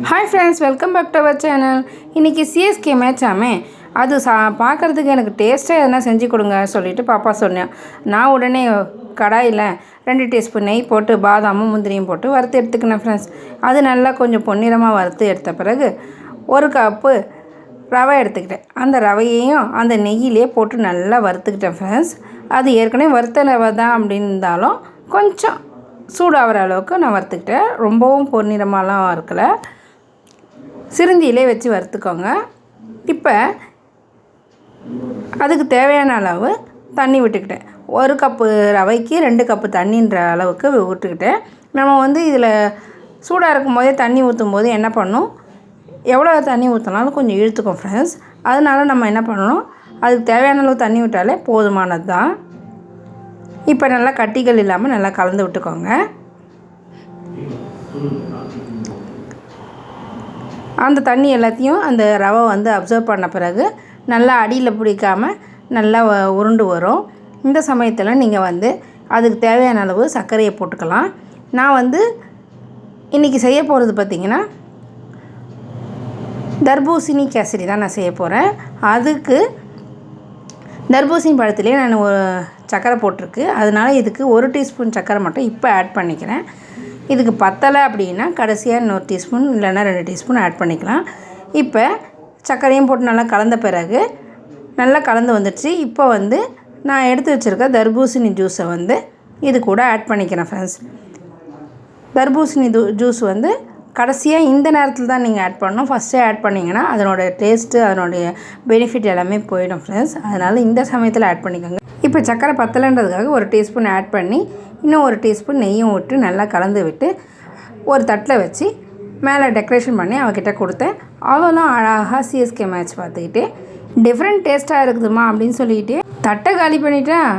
Hi friends, welcome back to our channel. இன்றைக்கி CSK மேட்சாமே அது பார்க்குறதுக்கு எனக்கு டேஸ்ட்டாக எதனா செஞ்சு கொடுங்க சொல்லிவிட்டு பாப்பா சொன்னேன். நான் உடனே கடாயில் 2 டீஸ்பூன் நெய் போட்டு பாதாமும் முந்திரியும் போட்டு வறுத்து எடுத்துக்கினேன் ஃப்ரெண்ட்ஸ். அது நல்லா கொஞ்சம் பொன்னிறமாக வறுத்து எடுத்த பிறகு 1 கப்பு ரவை எடுத்துக்கிட்டேன். அந்த ரவையையும் அந்த நெய்யிலே போட்டு நல்லா வறுத்துக்கிட்டேன் ஃப்ரெண்ட்ஸ். அது ஏற்கனவே வறுத்த ரவை தான் அப்படின்னு இருந்தாலும் கொஞ்சம் சூடாகிற அளவுக்கு நான் வறுத்துக்கிட்டேன். ரொம்பவும் பொன்னிறமாலாம் இருக்கலை, சிரிஞ்சியிலே வச்சு வறுத்துக்கோங்க. இப்போ அதுக்கு தேவையான அளவு தண்ணி விட்டுக்கிட்டேன். 1 கப்பு ரவைக்கு 2 கப்பு தண்ணின்ற அளவுக்கு விட்டுக்கிட்டேன். நம்ம இதில் சூடாக இருக்கும் போதே தண்ணி ஊற்றும் போது என்ன பண்ணணும், எவ்வளோ தண்ணி ஊற்றினாலும் கொஞ்சம் இழுத்துக்கும் ஃப்ரெண்ட்ஸ். அதனால் நம்ம என்ன பண்ணணும், அதுக்கு தேவையான அளவு தண்ணி விட்டாலே போதுமானது தான். இப்போ நல்லா கட்டிகள் இல்லாமல் நல்லா கலந்து விட்டுக்கோங்க. அந்த தண்ணி எல்லாத்தையும் அந்த ரவை அப்சர்வ் பண்ண பிறகு நல்லா அடியில் பிடிக்காமல் நல்லா உருண்டு வரும். இந்த சமயத்தில் நீங்கள் அதுக்கு தேவையான அளவு சர்க்கரையை போட்டுக்கலாம். நான் இன்றைக்கி செய்ய போகிறது பார்த்திங்கன்னா தர்பூசணி கேசரி தான் நான் செய்ய போகிறேன். அதுக்கு தர்பூசணி பழத்துலேயே நான் சர்க்கரை போட்டிருக்கு. அதனால் இதுக்கு 1 டீஸ்பூன் சர்க்கரை மட்டும் இப்போ ஆட் பண்ணிக்கிறேன். இதுக்கு பத்தலை அப்படின்னா கடைசியாக இன்னொரு டீஸ்பூன் இல்லைன்னா 2 டீஸ்பூன் ஆட் பண்ணிக்கலாம். இப்போ சர்க்கரையும் போட்டு நல்லா கலந்த பிறகு நல்லா கலந்து வந்துடுச்சு. இப்போ நான் எடுத்து வச்சுருக்க தர்பூசணி ஜூஸை இது கூட ஆட் பண்ணிக்கிறேன் ஃப்ரெண்ட்ஸ். தர்பூசணி ஜூஸ் கடைசியாக இந்த நேரத்தில் தான் நீங்கள் ஆட் பண்ணணும். ஃபஸ்ட்டே ஆட் பண்ணிங்கன்னா அதனோடய டேஸ்ட்டு அதனுடைய பெனிஃபிட் எல்லாமே போயிடும் ஃப்ரெண்ட்ஸ். அதனால் இந்த சமயத்தில் ஆட் பண்ணிக்கோங்க. இப்போ சர்க்கரை பத்தலைன்றதுக்காக 1 டீஸ்பூன் ஆட் பண்ணி இன்னும் 1 டீஸ்பூன் நெய்யும் விட்டு நல்லா கலந்து விட்டு ஒரு தட்டில் வச்சு மேலே டெக்கரேஷன் பண்ணி அவகிட்ட கொடுத்தேன். அவளும் அழகாக சிஎஸ்கே மேட்ச் பார்த்துக்கிட்டு டிஃப்ரெண்ட் டேஸ்ட்டாக இருக்குதுமா அப்படின்னு சொல்லிக்கிட்டு தட்டை காலி பண்ணிட்டேன்.